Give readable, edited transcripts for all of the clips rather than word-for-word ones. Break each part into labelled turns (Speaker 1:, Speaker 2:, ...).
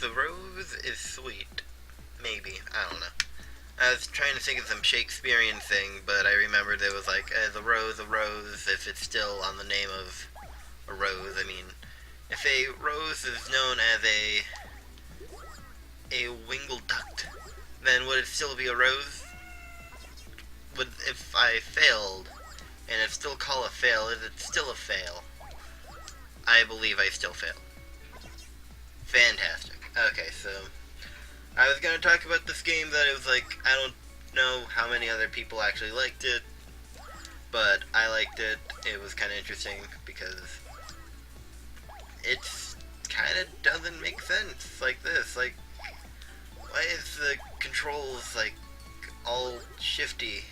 Speaker 1: The rose is sweet. Maybe. I don't know. I was trying to think of some Shakespearean thing, but I remembered there was like, the rose, a rose, if it's still on the name of a rose. I mean, if a rose is known as a wingled duct, then would it still be a rose? Would, if I failed, and it's still called a fail, is it still a fail? I believe I still fail. Fantastic. Okay, so I was gonna talk about this game that it was like, I don't know how many other people actually liked it, but I liked it. It was kind of interesting because it's kind of doesn't make sense like this. Like, why is the controls like all shifty?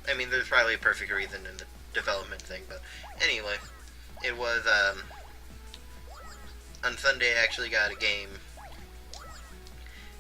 Speaker 1: I mean, there's probably a perfect reason in the development thing, but anyway, it was on Sunday I actually got a game, and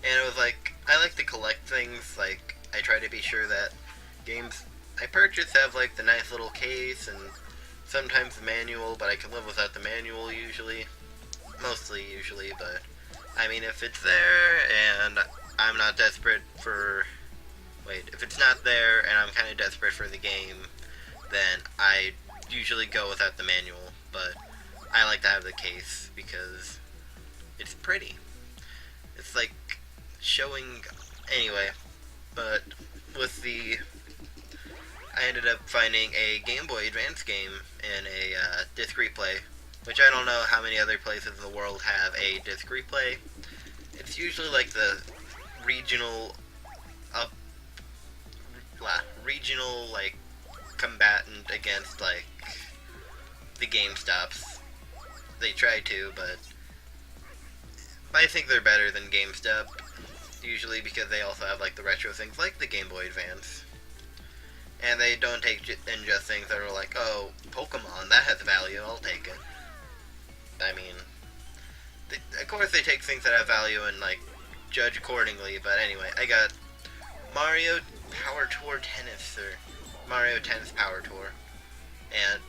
Speaker 1: it was like, I like to collect things. Like, I try to be sure that games I purchase have like the nice little case and sometimes the manual, but I can live without the manual usually. Mostly usually, but I mean, if it's there and I'm not desperate for... Wait, if it's not there and I'm kind of desperate for the game, then I usually go without the manual, but I like to have the case because it's pretty. It's like showing... Anyway, but with the... I ended up finding a Game Boy Advance game in a disc replay, which I don't know how many other places in the world have a disc replay. It's usually like the regional regional like combatant against like the GameStops. They try to, but I think they're better than GameStop usually because they also have like the retro things like the Game Boy Advance. And they don't take in just things that are like, oh, Pokemon, that has value, I'll take it. I mean, of course they take things that have value and, like, judge accordingly, but anyway, I got Mario Power Tour Tennis, or Mario Tennis Power Tour, and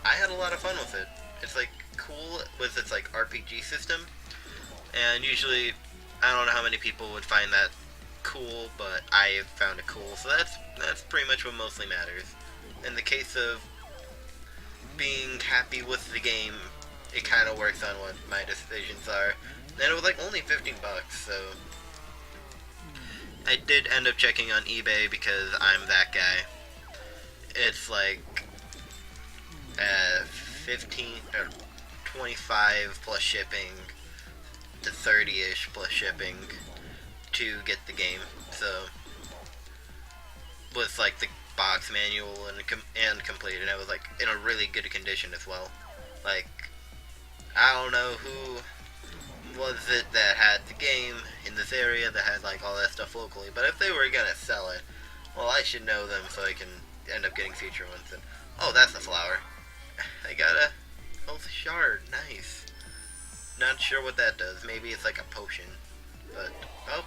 Speaker 1: I had a lot of fun with it. It's, like, cool with its, like, RPG system, and usually, I don't know how many people would find that cool, but I found it cool, so that's pretty much what mostly matters. In the case of being happy with the game, it kind of works on what my decisions are. And it was like only 15 bucks, so I did end up checking on eBay because I'm that guy. It's like 15 or 25 plus shipping to 30-ish plus shipping to get the game. So with like the box manual and complete, and it was like in a really good condition as well. Like, I don't know who was it that had the game in this area that had like all that stuff locally, but if they were gonna sell it, well, I should know them so I can end up getting future ones. And oh, that's a flower. I got a health shard. Nice. Not sure what that does. Maybe it's like a potion. But oh,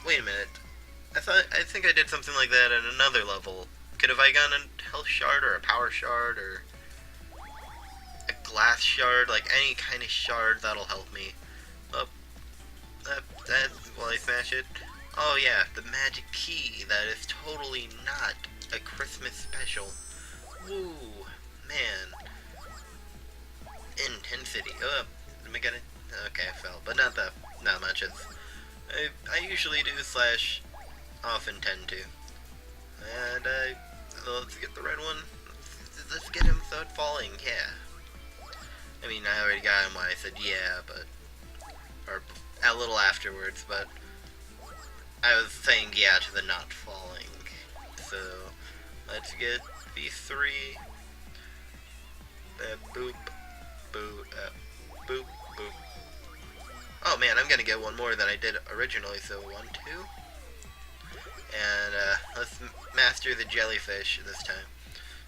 Speaker 1: wait a minute. I think I did something like that at another level. Could have I gotten a health shard or a power shard or a glass shard? Like any kind of shard that'll help me. Oh, that will I smash it? Oh yeah, the magic key. That is totally not a Christmas special. Woo, man. Intensity. Oh, am I gonna? Okay, I fell, but not much. It's I usually do slash often tend to. And let's get the red one. Let's get him without falling. Yeah. I mean, I already got him when I said yeah, but or a little afterwards, but I was saying yeah to the not falling. So let's get these three. Boop, boop, boop, boop. Oh man, I'm gonna get one more than I did originally. So 1, 2. And let's master the jellyfish this time.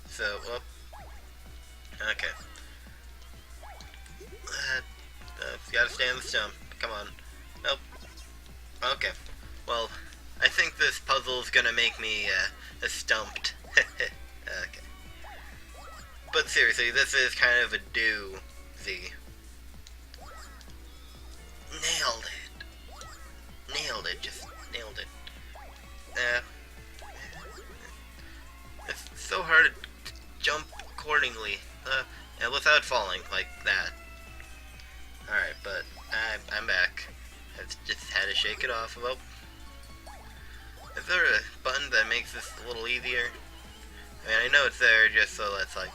Speaker 1: So, whoop. Okay. Gotta stay on the stump. Come on. Nope. Okay. Well, I think this puzzle is gonna make me stumped. Okay. But seriously, this is kind of a doozy. shake it off. Well, is there a button that makes this a little easier? I mean, I know it's there just so let's, like,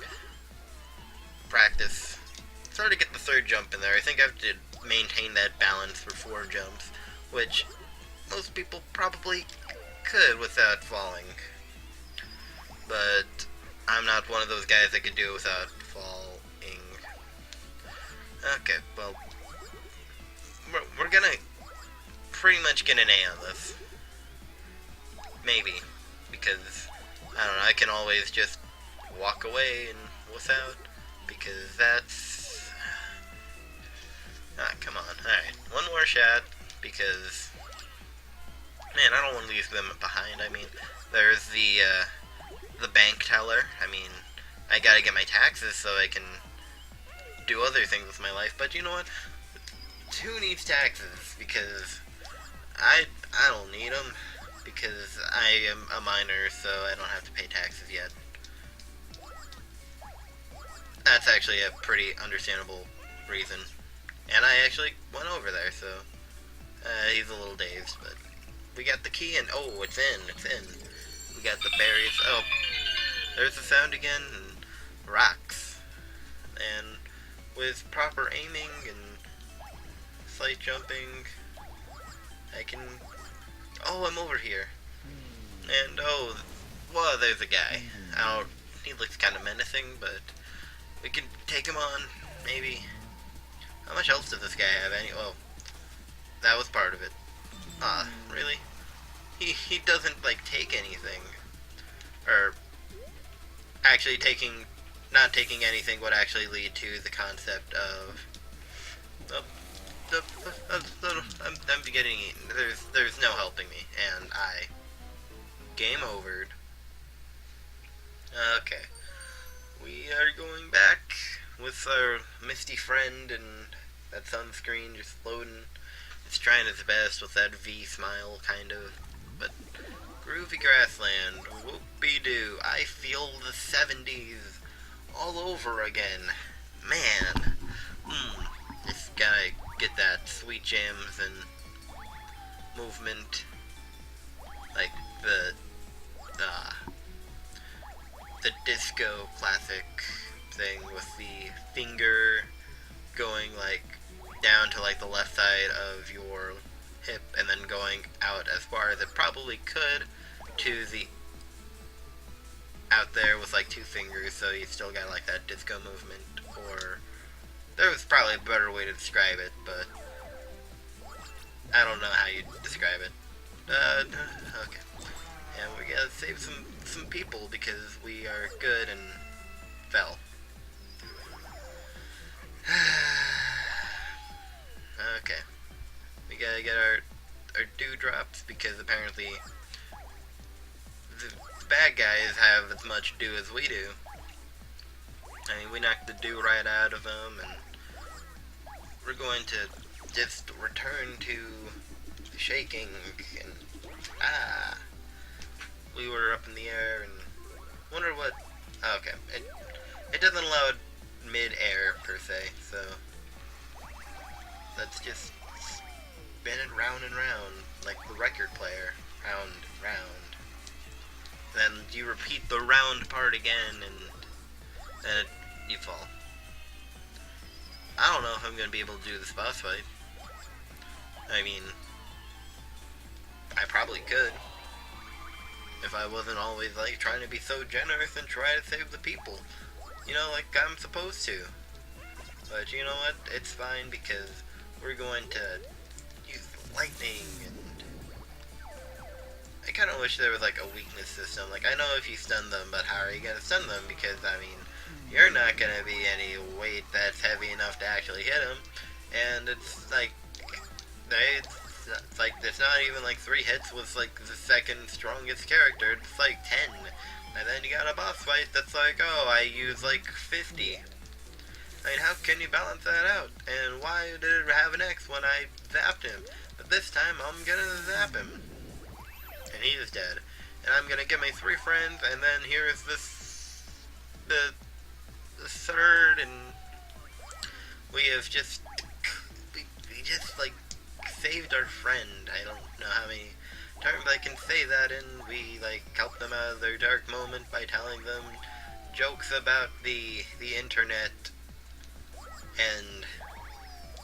Speaker 1: practice. It's hard to get the third jump in there. I think I have to maintain that balance for 4 jumps, which most people probably could without falling. But I'm not one of those guys that could do it without falling. Okay, well, we're gonna pretty much get an A on this. Maybe, because, I don't know, I can always just walk away and without, because that's... Ah, come on. Alright, one more shot, because... Man, I don't want to leave them behind. I mean, there's the bank teller. I mean, I gotta get my taxes so I can do other things with my life, but you know what? Who needs taxes? Because I don't need them. Because I am a minor, so I don't have to pay taxes yet. That's actually a pretty understandable reason. And I actually went over there, so he's a little dazed, but we got the key and oh, it's in. We got the berries. Oh, there's the sound again, and rocks. And with proper aiming and slight jumping, I can... Oh, I'm over here. And, oh, well, there's a guy. He looks kind of menacing, but we can take him on, maybe. How much else does this guy have? Oh, that was part of it. Really? He doesn't, like, take anything. Or, actually not taking anything would actually lead to the concept of... I'm getting eaten. There's no helping me, and game overed. Okay, we are going back with our misty friend, and that sunscreen just loading. It's trying its best with that V smile, kind of. But groovy grassland, whoopie-doo. I feel the 70s all over again. Man, just gotta get that sweet jams and movement, like the disco classic thing with the finger going like down to like the left side of your hip and then going out as far as it probably could to the out there with like 2 fingers, so you still got like that disco movement. Or there was probably a better way to describe it, but I don't know how you describe it. Okay. And we gotta save some people because we are good and fell. Okay. We gotta get our dewdrops because apparently the bad guys have as much dew as we do. I mean, we knocked the dew right out of them, and we're going to just return to shaking, and we were up in the air, and wonder what, okay, it doesn't allow mid-air, per se, so let's just spin it round and round, like the record player, round and round. Then you repeat the round part again, and then you fall. I don't know if I'm going to be able to do this boss fight. I mean, I probably could. If I wasn't always, like, trying to be so generous and try to save the people. You know, like I'm supposed to. But you know what? It's fine because we're going to use lightning and... I kind of wish there was, like, a weakness system. Like, I know if you stun them, but how are you going to stun them? Because, I mean, you're not going to be any weight that's heavy enough to actually hit them. And it's, like, it's not even, like, 3 hits with, like, the second strongest character. It's, like, 10. And then you got a boss fight that's like, oh, I use, like, 50. I mean, how can you balance that out? And why did it have an X when I zapped him? But this time, I'm gonna zap him. And he is dead. And I'm gonna get my 3 friends, and then here's this... the third, and... we have just... we just, like, saved our friend. I don't know how many times I can say that, and we like helped them out of their dark moment by telling them jokes about the internet, and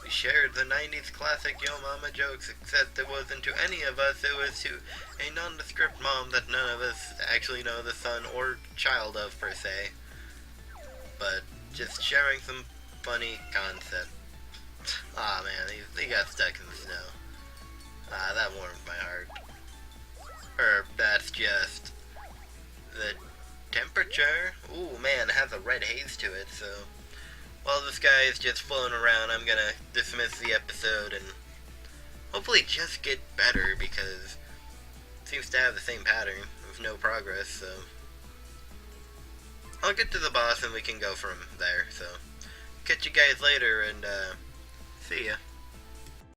Speaker 1: we shared the 90s classic Yo Mama jokes, except it wasn't to any of us, it was to a nondescript mom that none of us actually know the son or child of per se, but just sharing some funny concept. Aw, man, they got stuck in the snow. Ah, that warmed my heart. Or that's just the temperature. Ooh, man, it has a red haze to it, so while this guy is just floating around, I'm gonna dismiss the episode and hopefully just get better, because it seems to have the same pattern with no progress, so I'll get to the boss and we can go from there, so catch you guys later, and see ya.